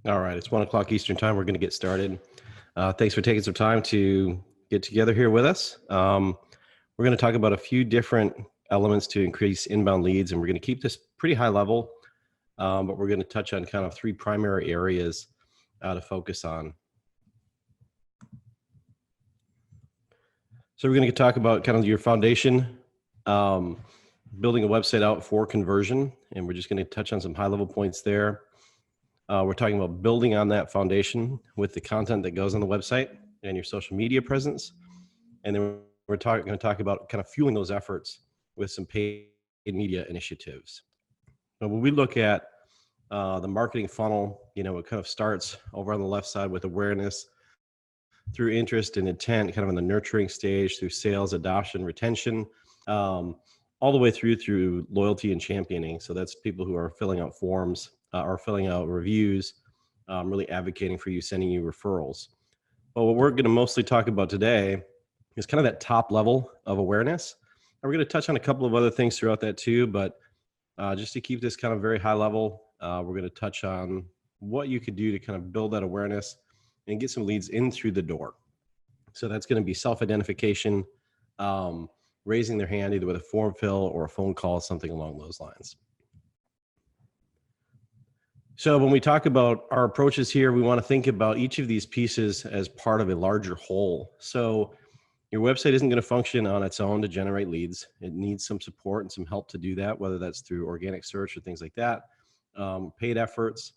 All right, it's 1 o'clock Eastern time. We're going to get started. Thanks for taking some time to get together here with us. We're going to talk about a few different elements to increase inbound leads, and we're going to keep this pretty high level, but we're going to touch on kind of three primary areas to focus on. So we're going to talk about kind of your foundation, building a website out for conversion, and we're just going to touch on some high-level points there. We're talking about building on that foundation with the content that goes on the website and your social media presence. And then we're going to talk about kind of fueling those efforts with some paid media initiatives. Now, when we look at the marketing funnel, it kind of starts over on the left side with awareness, through interest and intent, kind of in the nurturing stage, through sales, adoption, retention, all the way through loyalty and championing. So that's people who are filling out forms or filling out reviews, really advocating for you, sending you referrals. But what we're going to mostly talk about today is kind of that top level of awareness. And we're going to touch on a couple of other things throughout that too, but just to keep this kind of very high level, we're going to touch on what you could do to kind of build that awareness and get some leads in through the door. So that's going to be self-identification, raising their hand either with a form fill or a phone call, something along those lines. So when we talk about our approaches here, we want to think about each of these pieces as part of a larger whole. So your website isn't going to function on its own to generate leads. It needs some support and some help to do that, whether that's through organic search or things like that, paid efforts.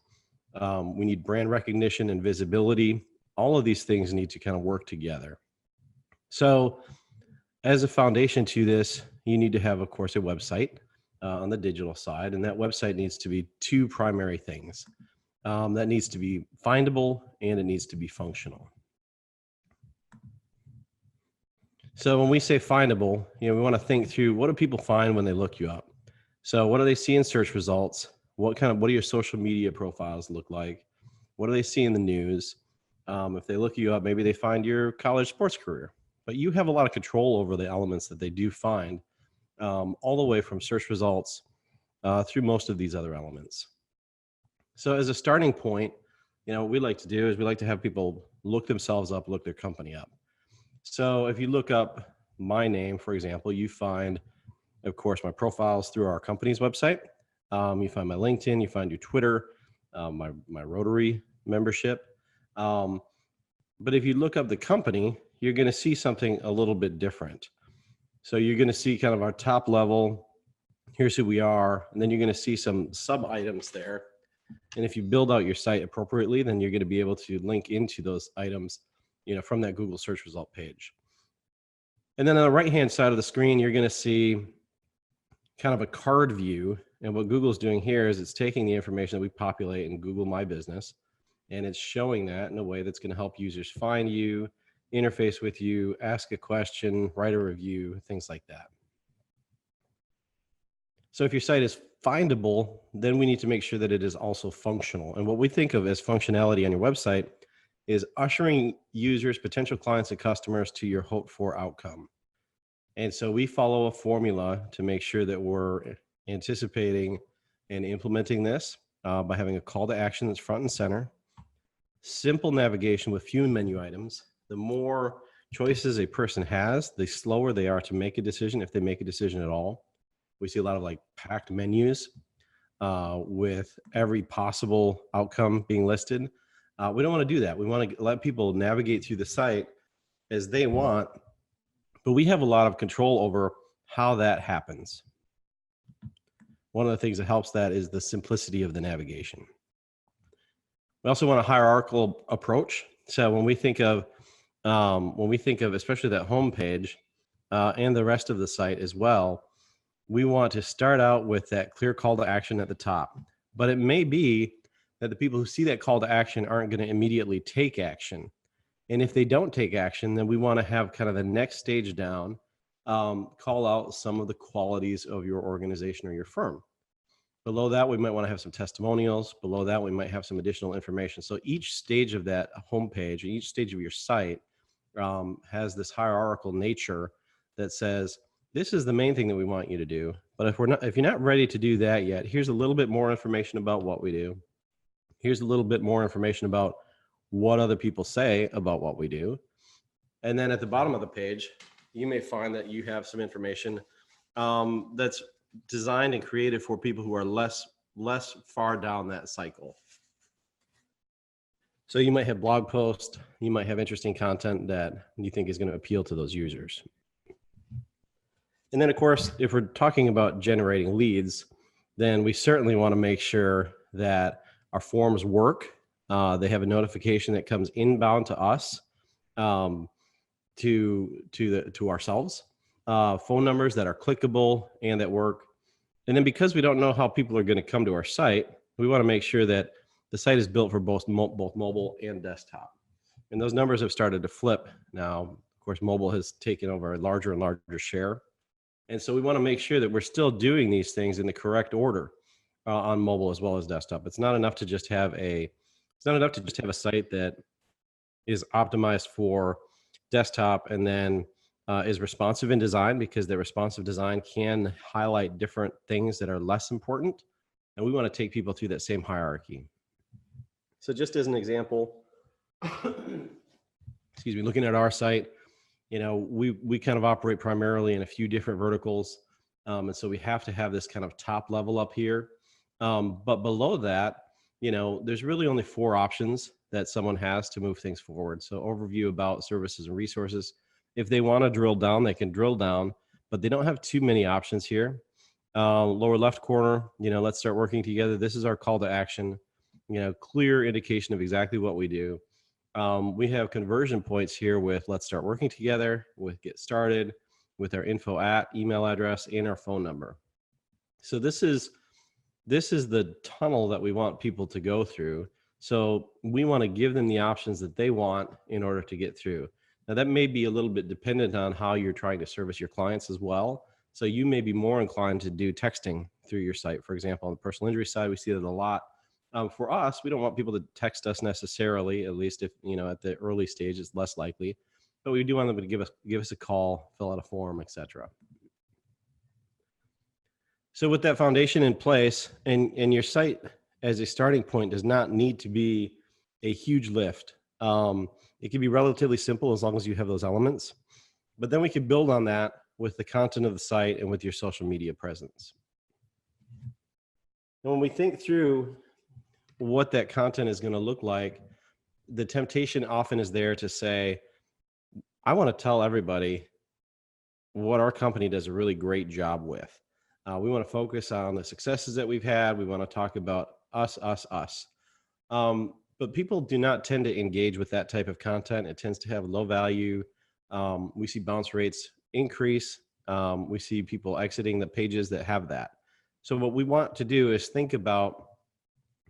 We need brand recognition and visibility. All of these things need to kind of work together. So as a foundation to this, you need to have, of course, a website on the digital side. And that website needs to be two primary things. That needs to be findable and it needs to be functional. So when we say findable, we want to think through, what do people find when they look you up? So what do they see in search results? What do your social media profiles look like? What do they see in the news? If they look you up, maybe they find your college sports career, but you have a lot of control over the elements that they do find, all the way from search results through most of these other elements. So as a starting point, what we like to do is we like to have people look themselves up, look their company up. So if you look up my name, for example, you find, of course, my profiles through our company's website. You find my LinkedIn, you find your Twitter, my Rotary membership. But if you look up the company, you're going to see something a little bit different. So you're going to see kind of our top level, here's who we are, and then you're going to see some sub items there. And if you build out your site appropriately, then you're going to be able to link into those items, from that Google search result page. And then on the right-hand side of the screen, you're going to see kind of a card view. And what Google's doing here is it's taking the information that we populate in Google My Business, and it's showing that in a way that's going to help users find you, interface with you, ask a question, write a review, things like that. So if your site is findable, then we need to make sure that it is also functional. And what we think of as functionality on your website is ushering users, potential clients, and customers to your hoped for outcome. And so we follow a formula to make sure that we're anticipating and implementing this by having a call to action that's front and center, simple navigation with few menu items. The more choices a person has, the slower they are to make a decision, if they make a decision at all. We see a lot of packed menus with every possible outcome being listed. We don't want to do that. We want to let people navigate through the site as they want, but we have a lot of control over how that happens. One of the things that helps that is the simplicity of the navigation. We also want a hierarchical approach. So when we think of especially that home page and the rest of the site as well, we want to start out with that clear call to action at the top. But it may be that the people who see that call to action aren't going to immediately take action. And if they don't take action, then we want to have kind of the next stage down, call out some of the qualities of your organization or your firm. Below that, we might want to have some testimonials. Below that, we might have some additional information. So each stage of that homepage, each stage of your site has this hierarchical nature that says, this is the main thing that we want you to do. But if you're not ready to do that yet, here's a little bit more information about what we do. Here's a little bit more information about what other people say about what we do. And then at the bottom of the page, you may find that you have some information that's designed and created for people who are less far down that cycle. So you might have blog posts, you might have interesting content that you think is going to appeal to those users. And then of course, if we're talking about generating leads, then we certainly want to make sure that our forms work. They have a notification that comes inbound to us, to ourselves, phone numbers that are clickable and that work. And then because we don't know how people are going to come to our site, we want to make sure that the site is built for both mobile and desktop. And those numbers have started to flip now. Of course, mobile has taken over a larger and larger share. And so we want to make sure that we're still doing these things in the correct order on mobile as well as desktop. It's not enough to just have a site that is optimized for desktop and then is responsive in design, because the responsive design can highlight different things that are less important. And we want to take people through that same hierarchy. So just as an example, excuse me, looking at our site, you know, we kind of operate primarily in a few different verticals. And so we have to have this kind of top level up here. But below that, you know, there's really only 4 options that someone has to move things forward. So overview, about, services, and resources. If they want to drill down, they can drill down, but they don't have too many options here. Lower left corner, you know, let's start working together. This is our call to action, you know, clear indication of exactly what we do. We have conversion points here with let's start working together, with get started, with our info at, email address, and our phone number. So this is the tunnel that we want people to go through. So we want to give them the options that they want in order to get through. Now that may be a little bit dependent on how you're trying to service your clients as well. So you may be more inclined to do texting through your site. For example, on the personal injury side, we see that a lot. For us, we don't want people to text us necessarily, at least if, you know, at the early stage, it's less likely, but we do want them to give us a call, fill out a form, etc. So with that foundation in place, and your site as a starting point does not need to be a huge lift. It can be relatively simple as long as you have those elements, but then we can build on that with the content of the site and with your social media presence. And when we think through what that content is going to look like, the temptation often is there to say, I want to tell everybody what our company does a really great job with. We want to focus on the successes that we've had. We want to talk about us. But people do not tend to engage with that type of content. It tends to have low value. We see bounce rates increase. We see people exiting the pages that have that. So what we want to do is think about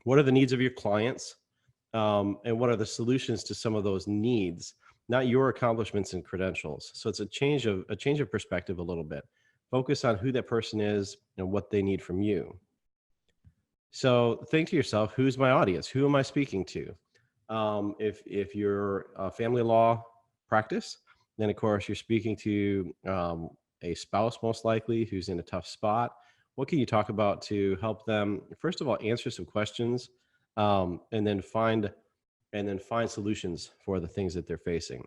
what are the needs of your clients, and what are the solutions to some of those needs, not your accomplishments and credentials. So it's a change of perspective a little bit. Focus on who that person is and what they need from you. So think to yourself, who's my audience? Who am I speaking to? If you're a family law practice, then of course you're speaking to a spouse most likely who's in a tough spot. What can you talk about to help them, first of all, answer some questions, and then find solutions for the things that they're facing.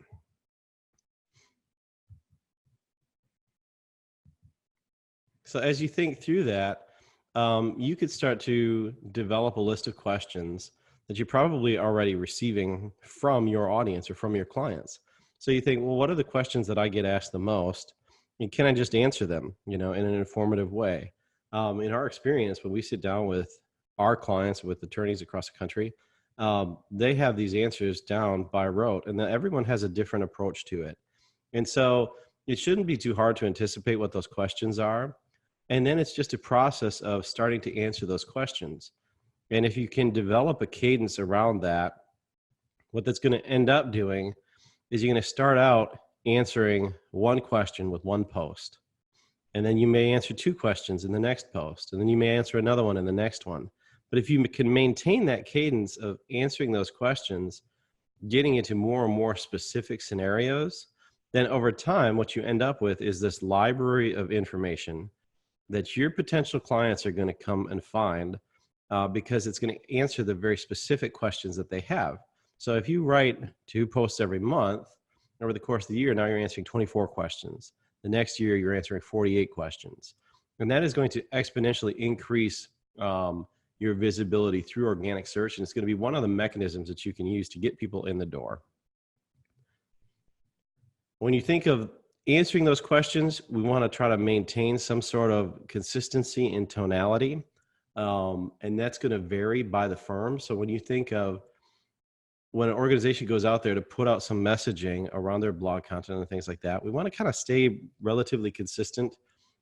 So as you think through that, you could start to develop a list of questions that you're probably already receiving from your audience or from your clients. So you think, well, what are the questions that I get asked the most? And can I just answer them, you know, in an informative way? In our experience, when we sit down with our clients, with attorneys across the country, they have these answers down by rote, and then everyone has a different approach to it. And so it shouldn't be too hard to anticipate what those questions are. And then it's just a process of starting to answer those questions. And if you can develop a cadence around that, what that's going to end up doing is you're going to start out answering one question with one post. And then you may answer 2 questions in the next post. And then you may answer another one in the next one. But if you can maintain that cadence of answering those questions, getting into more and more specific scenarios, then over time, what you end up with is this library of information that your potential clients are going to come and find because it's going to answer the very specific questions that they have. So if you write 2 posts every month, over the course of the year, now you're answering 24 questions. The next year, you're answering 48 questions. And that is going to exponentially increase your visibility through organic search. And it's going to be one of the mechanisms that you can use to get people in the door. When you think of answering those questions, we want to try to maintain some sort of consistency in tonality. And that's going to vary by the firm. So when you think of when an organization goes out there to put out some messaging around their blog content and things like that, we want to kind of stay relatively consistent.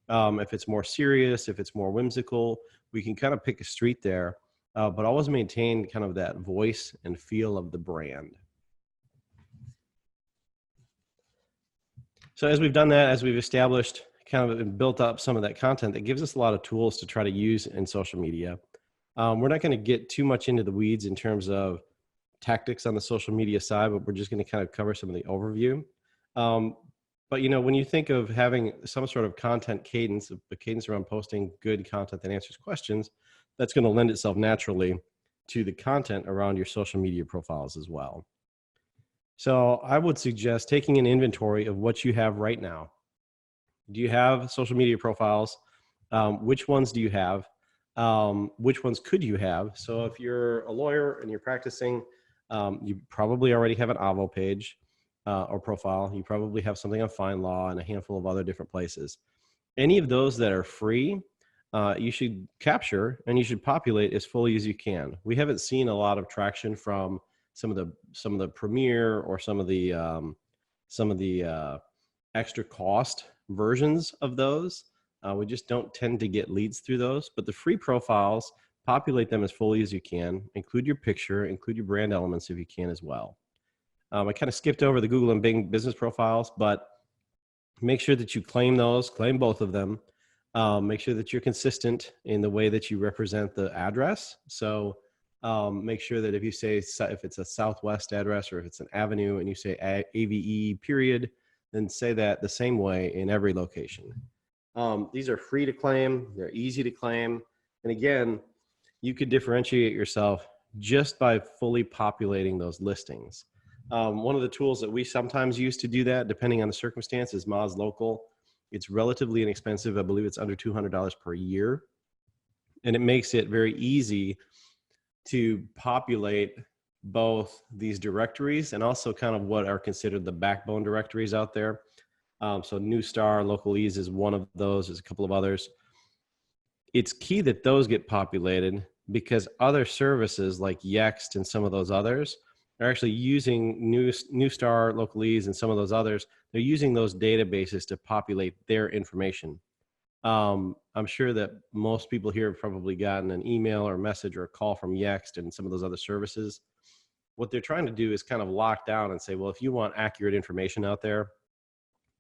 If it's more serious, if it's more whimsical, we can kind of pick a street there, but always maintain kind of that voice and feel of the brand. So as we've done that, as we've established kind of built up some of that content, that gives us a lot of tools to try to use in social media. We're not going to get too much into the weeds in terms of tactics on the social media side, but we're just going to kind of cover some of the overview. But, you know, when you think of having some sort of content cadence, a cadence around posting good content that answers questions, that's going to lend itself naturally to the content around your social media profiles as well. So I would suggest taking an inventory of what you have right now. Do you have social media profiles? Which ones do you have? Which ones could you have? So if you're a lawyer and you're practicing, you probably already have an Avvo page or profile. You probably have something on FindLaw and a handful of other different places. Any of those that are free, you should capture and you should populate as fully as you can. We haven't seen a lot of traction from some of the premier or some of the extra cost versions of those. We just don't tend to get leads through those, but the free profiles, populate them as fully as you can, include your picture, include your brand elements if you can as well. I kind of skipped over the Google and Bing business profiles, but make sure that you claim those, claim both of them. Make sure that you're consistent in the way that you represent the address. So make sure that if you say, if it's a Southwest address or if it's an avenue and you say AVE period, then say that the same way in every location. These are free to claim. They're easy to claim. And again, you could differentiate yourself just by fully populating those listings. One of the tools that we sometimes use to do that, depending on the circumstance, is Moz Local. It's relatively inexpensive. I believe it's under $200 per year. And it makes it very easy to populate both these directories and also kind of what are considered the backbone directories out there. So Newstar, Localese is one of those. There's a couple of others. It's key that those get populated because other services like Yext and some of those others are actually using Newstar, Localese, and some of those others. They're using those databases to populate their information. I'm sure that most people here have probably gotten an email or a message or a call from Yext and some of those other services. What they're trying to do is kind of lock down and say, well, if you want accurate information out there,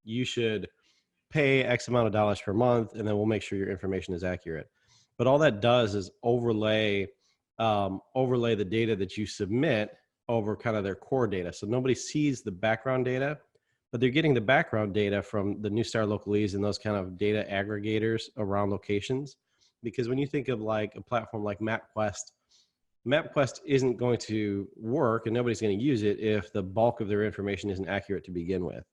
you should pay X amount of dollars per month, and then we'll make sure your information is accurate. But all that does is overlay the data that you submit over kind of their core data. So nobody sees the background data, but they're getting the background data from the Newstar, Localese, and those kind of data aggregators around locations. Because when you think of like a platform like MapQuest isn't going to work and nobody's going to use it if the bulk of their information isn't accurate to begin with.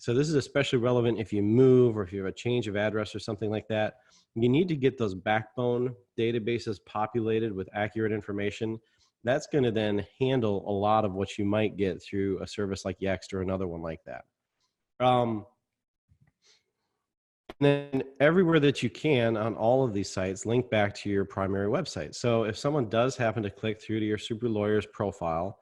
So this is especially relevant if you move or if you have a change of address or something like that. You need to get those backbone databases populated with accurate information. That's going to then handle a lot of what you might get through a service like Yext or another one like that. And then everywhere that you can on all of these sites, link back to your primary website. So if someone does happen to click through to your Super Lawyers profile,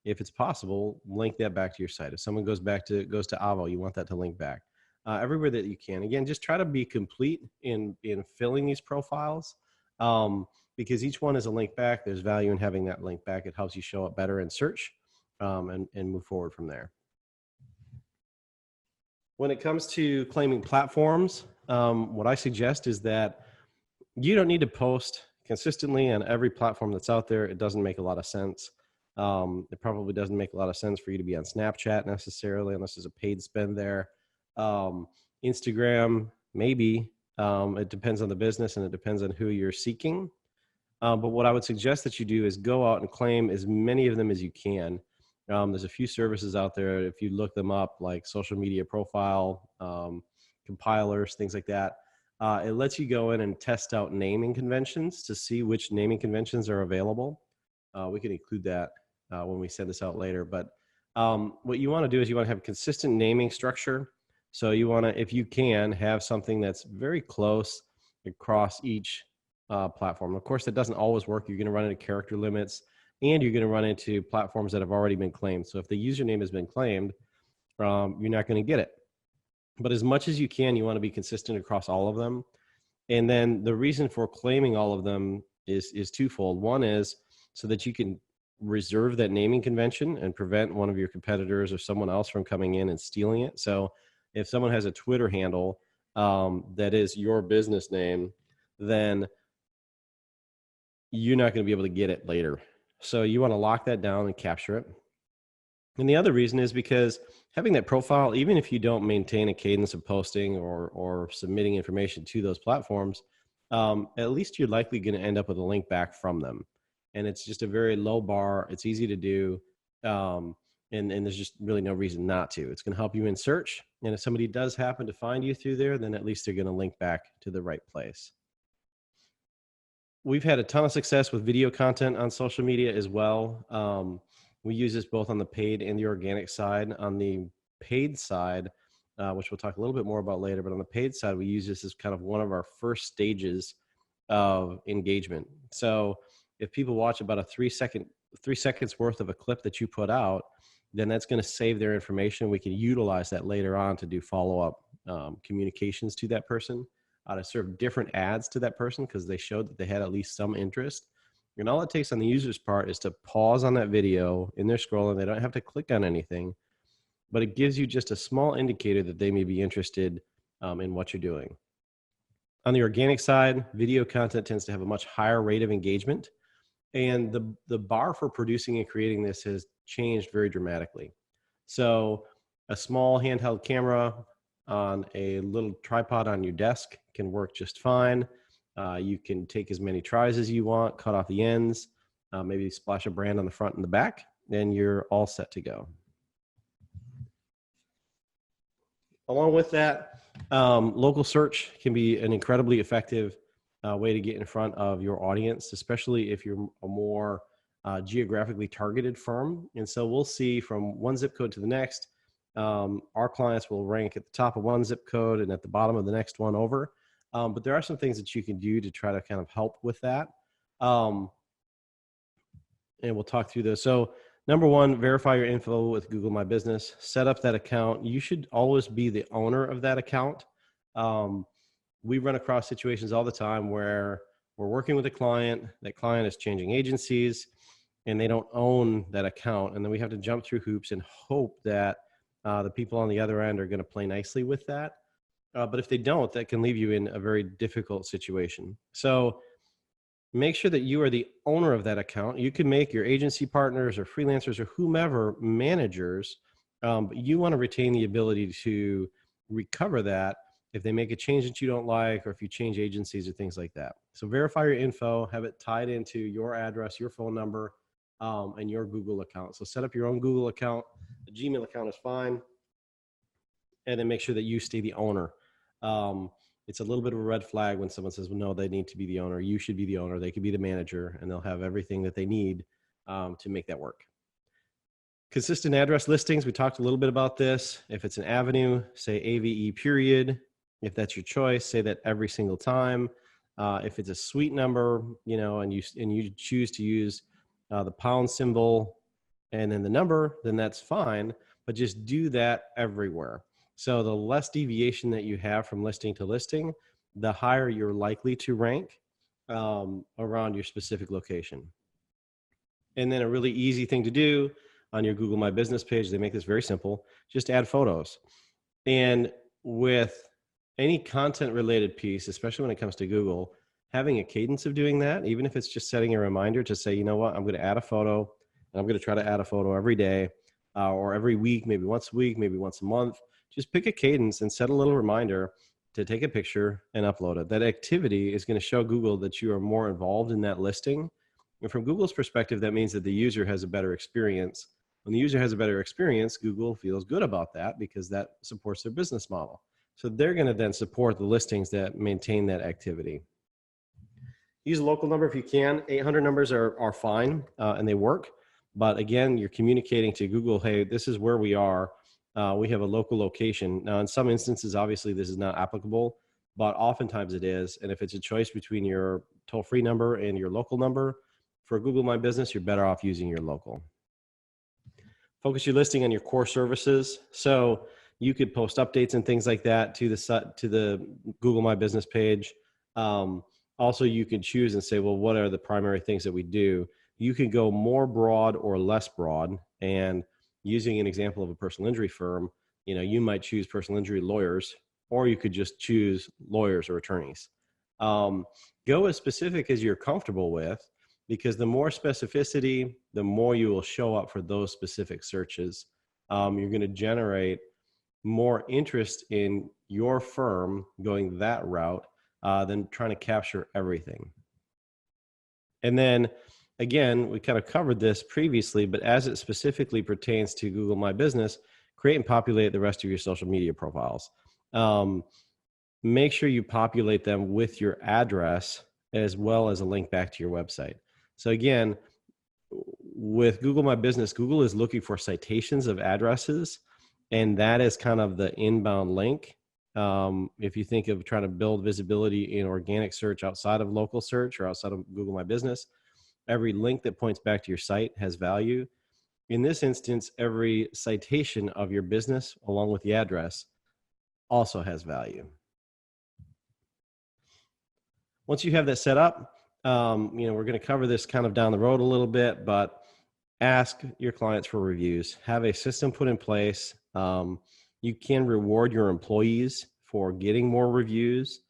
if it's possible, link that back to your site. If someone goes to Avvo, you want that to link back. Everywhere that you can. Again, just try to be complete in filling these profiles because each one is a link back. There's value in having that link back. It helps you show up better in search and move forward from there. When it comes to claiming platforms, what I suggest is that you don't need to post consistently on every platform that's out there. It doesn't make a lot of sense. It probably doesn't make a lot of sense for you to be on Snapchat necessarily, unless there's a paid spend there. Instagram, maybe. It depends on the business and it depends on who you're seeking. But what I would suggest that you do is go out and claim as many of them as you can. There's a few services out there, if you look them up, like social media profile, compilers, things like that. It lets you go in and test out naming conventions to see which naming conventions are available. We can include that when we send this out later. But what you want to do is you want to have consistent naming structure. So you want to, if you can, have something that's very close across each platform. Of course, that doesn't always work. You're going to run into character limits, and you're going to run into platforms that have already been claimed. So if the username has been claimed, you're not going to get it. But as much as you can, you want to be consistent across all of them. And then the reason for claiming all of them is twofold. One is so that you can reserve that naming convention and prevent one of your competitors or someone else from coming in and stealing it. So if someone has a Twitter handle that is your business name, then you're not going to be able to get it later. So you want to lock that down and capture it. And the other reason is because having that profile, even if you don't maintain a cadence of posting or submitting information to those platforms, at least you're likely going to end up with a link back from them. And it's just a very low bar. It's easy to do. And there's just really no reason not to. It's going to help you in search. And if somebody does happen to find you through there, then at least they're going to link back to the right place. We've had a ton of success with video content on social media as well. We use this both on the paid and the organic side. On the paid side, which we'll talk a little bit more about later, but on the paid side, we use this as kind of one of our first stages of engagement. So if people watch about a 3 seconds worth of a clip that you put out, then that's going to save their information. We can utilize that later on to do follow-up communications to that person, to serve different ads to that person because they showed that they had at least some interest. And all it takes on the user's part is to pause on that video in their scrolling. They don't have to click on anything, but it gives you just a small indicator that they may be interested in what you're doing. On the organic side, video content tends to have a much higher rate of engagement. And the bar for producing and creating this has changed very dramatically. So a small handheld camera on a little tripod on your desk can work just fine. You can take as many tries as you want, cut off the ends, maybe splash a brand on the front and the back, and you're all set to go. Along with that, local search can be an incredibly effective way to get in front of your audience, especially if you're a more geographically targeted firm. And so we'll see from one zip code to the next, our clients will rank at the top of one zip code and at the bottom of the next one over. But there are some things that you can do to try to kind of help with that. And we'll talk through those. So number one, verify your info with Google My Business. Set up that account. You should always be the owner of that account. We run across situations all the time where we're working with a client, that client is changing agencies, and they don't own that account. And then we have to jump through hoops and hope that the people on the other end are going to play nicely with that. But if they don't, that can leave you in a very difficult situation. So make sure that you are the owner of that account. You can make your agency partners or freelancers or whomever managers, but you want to retain the ability to recover that if they make a change that you don't like, or if you change agencies or things like that. So verify your info, have it tied into your address, your phone number, and your Google account. So set up your own Google account. A Gmail account is fine. And then make sure that you stay the owner. It's a little bit of a red flag when someone says, well, no, they need to be the owner. You should be the owner. They could be the manager, and they'll have everything that they need to make that work. Consistent address listings. We talked a little bit about this. If it's an avenue, say AVE period. If that's your choice, say that every single time. If it's a suite number, you know, and you choose to use the pound symbol and then the number, then that's fine. But just do that everywhere. So the less deviation that you have from listing to listing, the higher you're likely to rank around your specific location. And then a really easy thing to do on your Google My Business page, they make this very simple, just add photos. And with any content related piece, especially when it comes to Google, having a cadence of doing that, even if it's just setting a reminder to say, you know what, I'm going to add a photo, and I'm going to try to add a photo every day or every week, maybe once a week, maybe once a month. Just pick a cadence and set a little reminder to take a picture and upload it. That activity is going to show Google that you are more involved in that listing. And from Google's perspective, that means that the user has a better experience. When the user has a better experience, Google feels good about that because that supports their business model. So they're going to then support the listings that maintain that activity. Use a local number if you can. 800 numbers are fine and they work. But again, you're communicating to Google, hey, this is where we are. We have a local location. Now, in some instances, obviously, this is not applicable, but oftentimes it is. And if it's a choice between your toll-free number and your local number, for Google My Business, you're better off using your local. Focus your listing on your core services. So you could post updates and things like that to the Google My Business page. Also, you can choose and say, well, what are the primary things that we do? You can go more broad or less broad. And using an example of a personal injury firm, you might choose personal injury lawyers, or you could just choose lawyers or attorneys. Go as specific as you're comfortable with, because the more specificity, the more you will show up for those specific searches. You're going to generate more interest in your firm going that route than trying to capture everything. And then again, we kind of covered this previously, but as it specifically pertains to Google My Business, create and populate the rest of your social media profiles. Make sure you populate them with your address as well as a link back to your website. So again, with Google My Business, Google is looking for citations of addresses, and that is kind of the inbound link. If you think of trying to build visibility in organic search outside of local search or outside of Google My Business, every link that points back to your site has value. In this instance, every citation of your business along with the address also has value. Once you have that set up, we're going to cover this kind of down the road a little bit, but ask your clients for reviews. Have a system put in place. You can reward your employees for getting more reviews.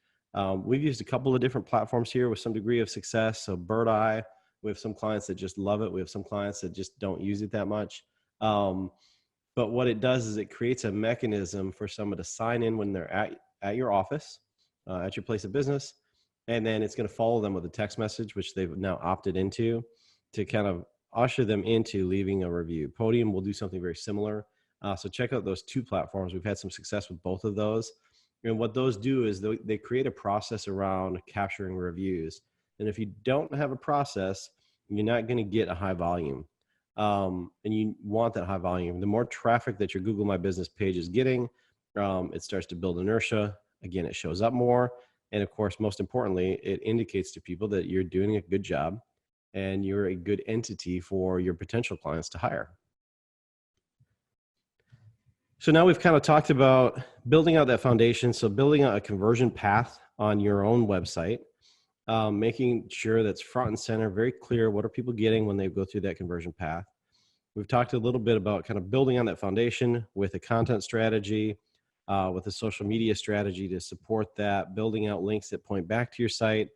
We've used a couple of different platforms here with some degree of success. So Bird Eye, we have some clients that just love it. We have some clients that just don't use it that much. But what it does is it creates a mechanism for someone to sign in when they're at your office, at your place of business. And then it's going to follow them with a text message, which they've now opted into, to kind of usher them into leaving a review. Podium will do something very similar. So check out those two platforms. We've had some success with both of those. And what those do is they create a process around capturing reviews. And if you don't have a process, you're not going to get a high volume. And you want that high volume. The more traffic that your Google My Business page is getting, it starts to build inertia. Again, it shows up more. And of course, most importantly, it indicates to people that you're doing a good job and you're a good entity for your potential clients to hire. So now we've kind of talked about building out that foundation. So building out a conversion path on your own website, making sure that's front and center, very clear. What are people getting when they go through that conversion path? We've talked a little bit about kind of building on that foundation with a content strategy, with a social media strategy to support that, building out links that point back to your site,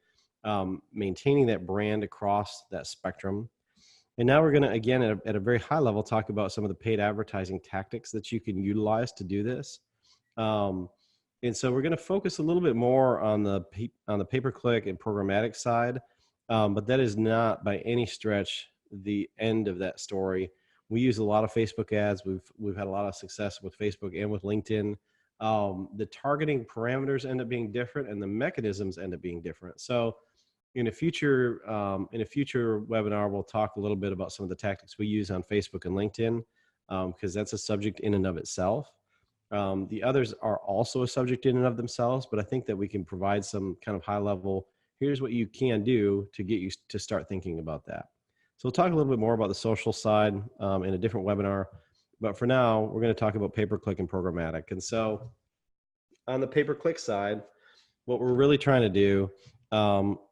maintaining that brand across that spectrum. And now we're going to, again, at a very high level, talk about some of the paid advertising tactics that you can utilize to do this. And so we're going to focus a little bit more on the pay-per-click and programmatic side, but that is not by any stretch the end of that story. We use a lot of Facebook ads. We've had a lot of success with Facebook and with LinkedIn. The targeting parameters end up being different, and the mechanisms end up being different. So in a future webinar, we'll talk a little bit about some of the tactics we use on Facebook and LinkedIn, because that's a subject in and of itself. The others are also a subject in and of themselves, but I think that we can provide some kind of high level, here's what you can do to get you to start thinking about that. So we'll talk a little bit more about the social side in a different webinar, but for now, we're going to talk about pay-per-click and programmatic. And so on the pay-per-click side, what we're really trying to do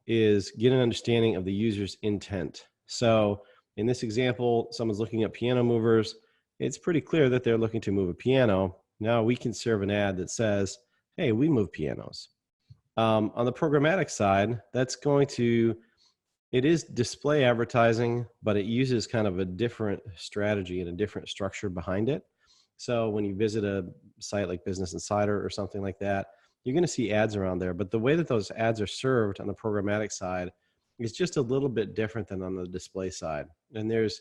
is get an understanding of the user's intent. So in this example, someone's looking at piano movers. It's pretty clear that they're looking to move a piano. Now we can serve an ad that says, hey, we move pianos. On the programmatic side, it is display advertising, but it uses kind of a different strategy and a different structure behind it. So when you visit a site like Business Insider or something like that, you're going to see ads around there. But the way that those ads are served on the programmatic side is just a little bit different than on the display side. And there's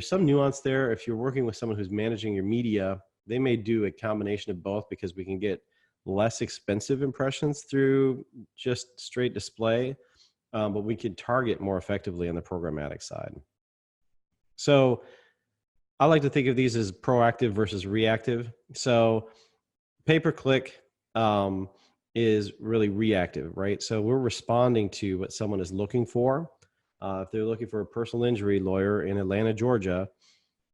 some nuance there. If you're working with someone who's managing your media, they may do a combination of both, because we can get less expensive impressions through just straight display, but we could target more effectively on the programmatic side. So I like to think of these as proactive versus reactive. So pay-per-click is really reactive, right? So we're responding to what someone is looking for. If they're looking for a personal injury lawyer in Atlanta, Georgia,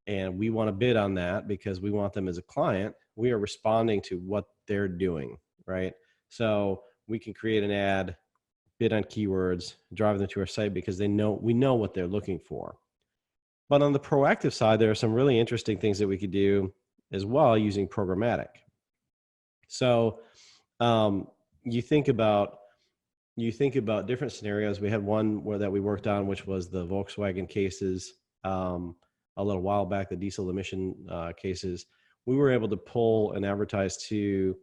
and we want to bid on that because we want them as a client, we are responding to what they're doing, right? So we can create an ad, bid on keywords, drive them to our site because we know what they're looking for. But on the proactive side, there are some really interesting things that we could do as well using programmatic. So you think about different scenarios. We had one that we worked on, which was the Volkswagen cases a little while back, the diesel emission cases. We were able to pull and advertise to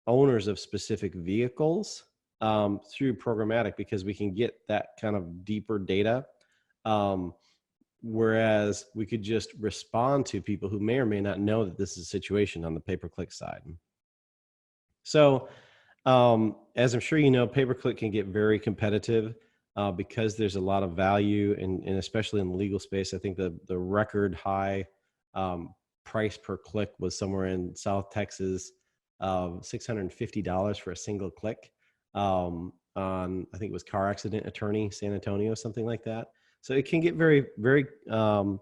owners of specific vehicles through programmatic, because we can get that kind of deeper data. Whereas we could just respond to people who may or may not know that this is a situation on the pay-per-click side. So as I'm sure you know, pay-per-click can get very competitive because there's a lot of value, and especially in the legal space. I think the record high price per click was somewhere in South Texas of $650 for a single click on, I think it was car accident attorney, San Antonio, something like that. So it can get very, very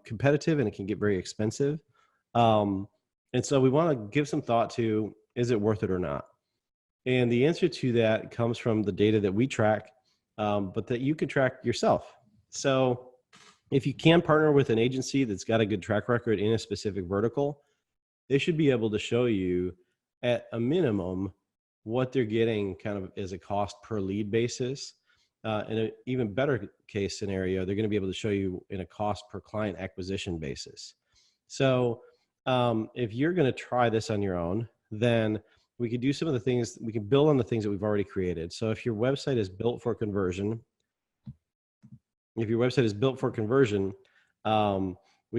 competitive, and it can get very expensive. And so we want to give some thought to, is it worth it or not? And the answer to that comes from the data that we track, but that you can track yourself. So if you can partner with an agency that's got a good track record in a specific vertical, they should be able to show you at a minimum what they're getting kind of as a cost per lead basis. In an even better case scenario, they're going to be able to show you in a cost per client acquisition basis. So if you're going to try this on your own, then we could do some of the things, we can build on the things that we've already created. So if your website is built for conversion, we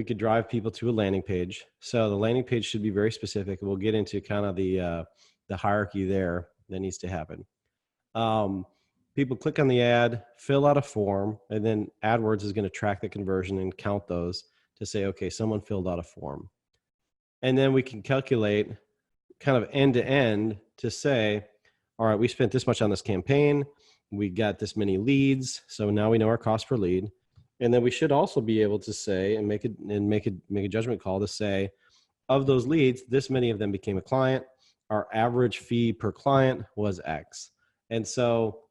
could drive people to a landing page. So the landing page should be very specific. We'll get into kind of the hierarchy there that needs to happen. People click on the ad, fill out a form, and then AdWords is going to track the conversion and count those to say, okay, someone filled out a form. And then we can calculate kind of end to end to say, all right, we spent this much on this campaign. We got this many leads. So now we know our cost per lead. And then we should also be able to say and make a judgment call to say, of those leads, this many of them became a client. Our average fee per client was X. And so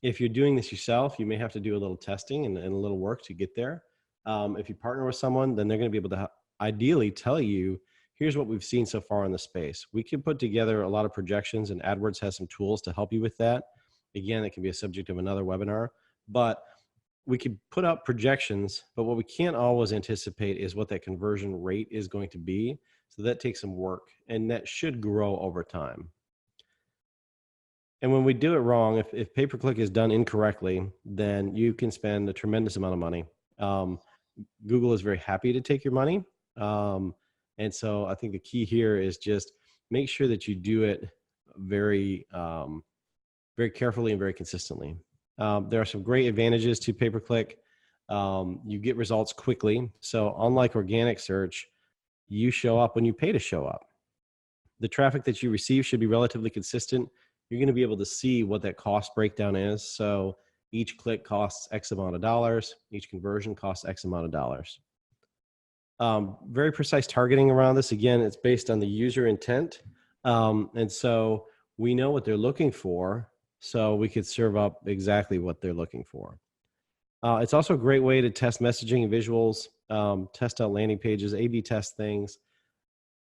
if you're doing this yourself, you may have to do a little testing and a little work to get there. If you partner with someone, then they're going to be able to ideally tell you, here's what we've seen so far in the space. We can put together a lot of projections, and AdWords has some tools to help you with that. Again, it can be a subject of another webinar, but we could put out projections, but what we can't always anticipate is what that conversion rate is going to be. So that takes some work, and that should grow over time. And when we do it wrong, if pay-per-click is done incorrectly, then you can spend a tremendous amount of money. Google is very happy to take your money. And so I think the key here is just make sure that you do it very, very carefully and very consistently. There are some great advantages to pay-per-click. You get results quickly. So unlike organic search, you show up when you pay to show up. The traffic that you receive should be relatively consistent. You're going to be able to see what that cost breakdown is. So each click costs X amount of dollars. Each conversion costs X amount of dollars. Very precise targeting around this. Again, it's based on the user intent. And so we know what they're looking for, so we could serve up exactly what they're looking for. It's also a great way to test messaging and visuals, test out landing pages, A/B test things.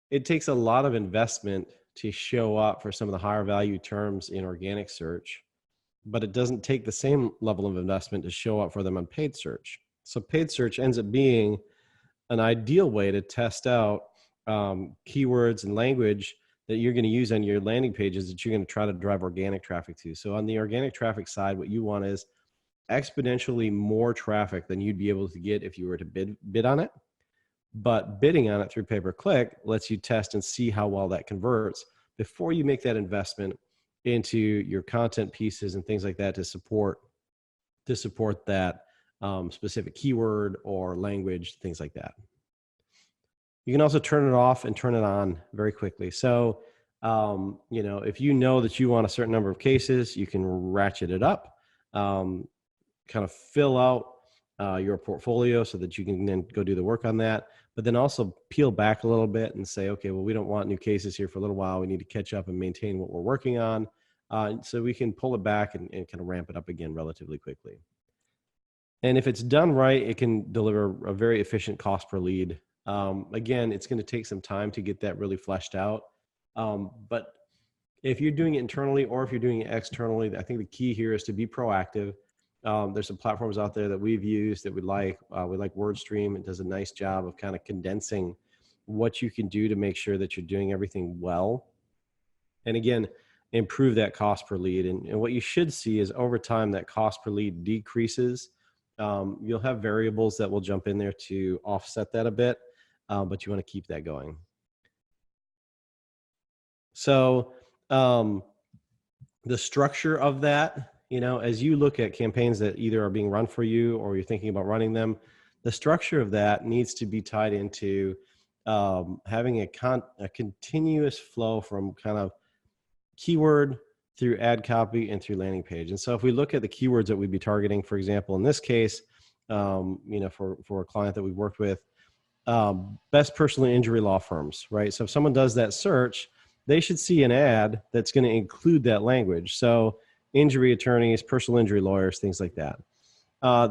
It takes a lot of investment to show up for some of the higher value terms in organic search, but it doesn't take the same level of investment to show up for them on paid search. So paid search ends up being an ideal way to test out keywords and language that you're going to use on your landing pages that you're going to try to drive organic traffic to. So on the organic traffic side, what you want is exponentially more traffic than you'd be able to get if you were to bid on it. But bidding on it through pay-per-click lets you test and see how well that converts before you make that investment into your content pieces and things like that to support that specific keyword or language, things like that. You can also turn it off and turn it on very quickly. So, you know, if you know that you want a certain number of cases, you can ratchet it up, kind of fill out your portfolio so that you can then go do the work on that, but then also peel back a little bit and say, okay, well, we don't want new cases here for a little while. We need to catch up and maintain what we're working on. So we can pull it back and kind of ramp it up again relatively quickly. And if it's done right, it can deliver a very efficient cost per lead. Again, it's going to take some time to get that really fleshed out. But if you're doing it internally or if you're doing it externally, I think the key here is to be proactive. There's some platforms out there that we've used that we like. We like WordStream. It does a nice job of kind of condensing what you can do to make sure that you're doing everything well. And again, improve that cost per lead. And what you should see is over time that cost per lead decreases. You'll have variables that will jump in there to offset that a bit, but you want to keep that going. So the structure of that, you know, as you look at campaigns that either are being run for you or you're thinking about running them, the structure of that needs to be tied into having a continuous flow from kind of keyword through ad copy and through landing page. And so if we look at the keywords that we'd be targeting, for example, in this case, you know, for a client that we've worked with, best personal injury law firms, right? So if someone does that search, they should see an ad that's going to include that language. So injury attorneys, personal injury lawyers, things like that.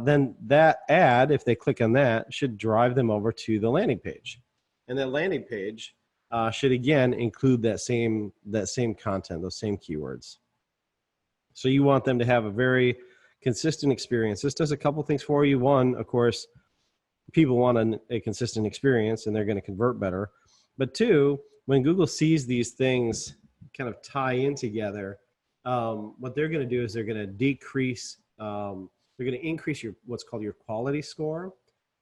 Then that ad, if they click on that, should drive them over to the landing page. And that landing page should again include that same content, those same keywords. So you want them to have a very consistent experience. This does a couple things for you. One, of course, people want a consistent experience and they're going to convert better. But two, when Google sees these things kind of tie in together, what they're going to do is they're going to decrease, they're going to increase your what's called your quality score.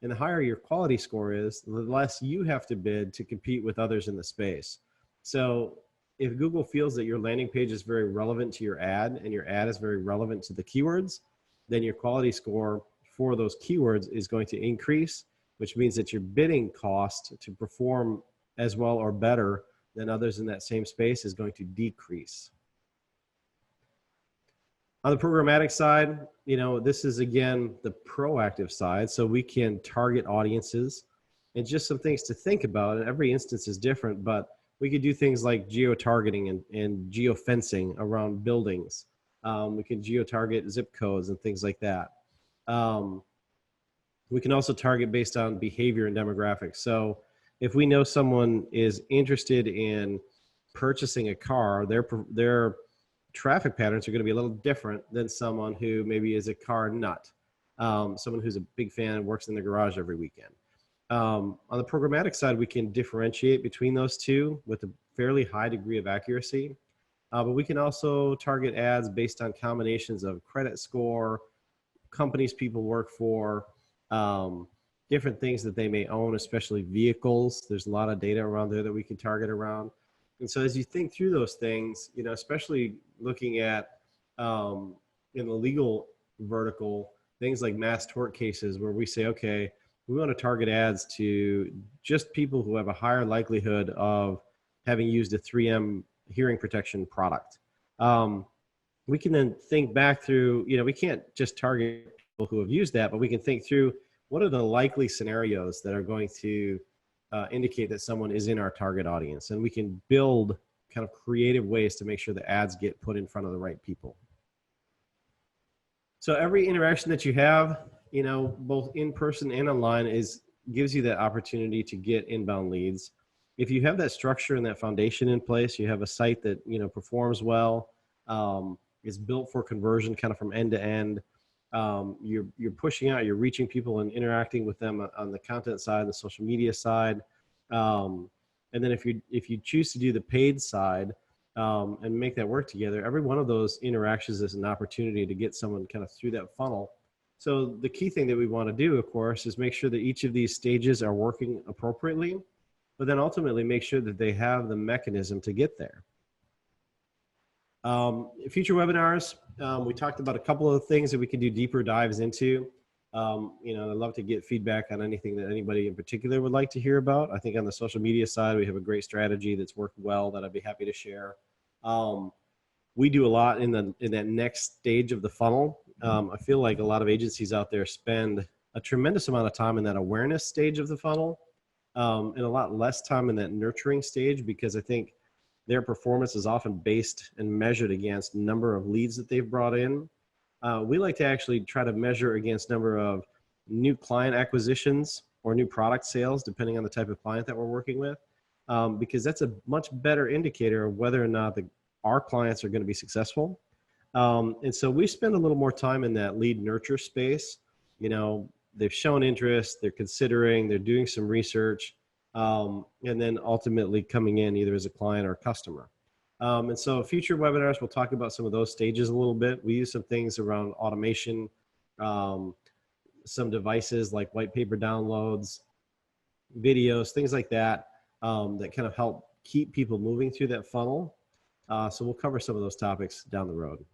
And the higher your quality score is, the less you have to bid to compete with others in the space. So if Google feels that your landing page is very relevant to your ad and your ad is very relevant to the keywords, then your quality score for those keywords is going to increase, which means that your bidding cost to perform as well or better than others in that same space is going to decrease. On the programmatic side, you know, this is again the proactive side. So we can target audiences and just some things to think about. And every instance is different, but we could do things like geo-targeting and geo-fencing around buildings. We can geo-target zip codes and things like that. We can also target based on behavior and demographics. So if we know someone is interested in purchasing a car, their traffic patterns are going to be a little different than someone who maybe is a car nut, someone who's a big fan and works in the garage every weekend. On the programmatic side, we can differentiate between those two with a fairly high degree of accuracy, but we can also target ads based on combinations of credit score, companies people work for, different things that they may own, especially vehicles. There's a lot of data around there that we can target around. And so as you think through those things, you know, especially looking at in the legal vertical, things like mass tort cases where we say, okay, we want to target ads to just people who have a higher likelihood of having used a 3M hearing protection product. We can then think back through, you know, we can't just target people who have used that, but we can think through what are the likely scenarios that are going to indicate that someone is in our target audience. And we can build kind of creative ways to make sure the ads get put in front of the right people. So every interaction that you have, you know, both in person and online gives you that opportunity to get inbound leads. If you have that structure and that foundation in place, you have a site that, you know, performs well, is built for conversion kind of from end to end. You're pushing out, you're reaching people and interacting with them on the content side, the social media side. And And then if you choose to do the paid side and make that work together, every one of those interactions is an opportunity to get someone kind of through that funnel. So the key thing that we want to do, of course, is make sure that each of these stages are working appropriately, but then ultimately make sure that they have the mechanism to get there. Future webinars, we talked about a couple of things that we can do deeper dives into. I'd love to get feedback on anything that anybody in particular would like to hear about. I think on the social media side, we have a great strategy that's worked well that I'd be happy to share. We do a lot in that next stage of the funnel. I feel like a lot of agencies out there spend a tremendous amount of time in that awareness stage of the funnel, and a lot less time in that nurturing stage, because I think their performance is often based and measured against number of leads that they've brought in. We like to actually try to measure against number of new client acquisitions or new product sales, depending on the type of client that we're working with, because that's a much better indicator of whether or not our clients are going to be successful. And so we spend a little more time in that lead nurture space. They've shown interest, they're considering, they're doing some research, and then ultimately coming in either as a client or a customer. And so future webinars, we'll talk about some of those stages a little bit. We use some things around automation, some devices like white paper downloads, videos, things like that, that kind of help keep people moving through that funnel. So we'll cover some of those topics down the road.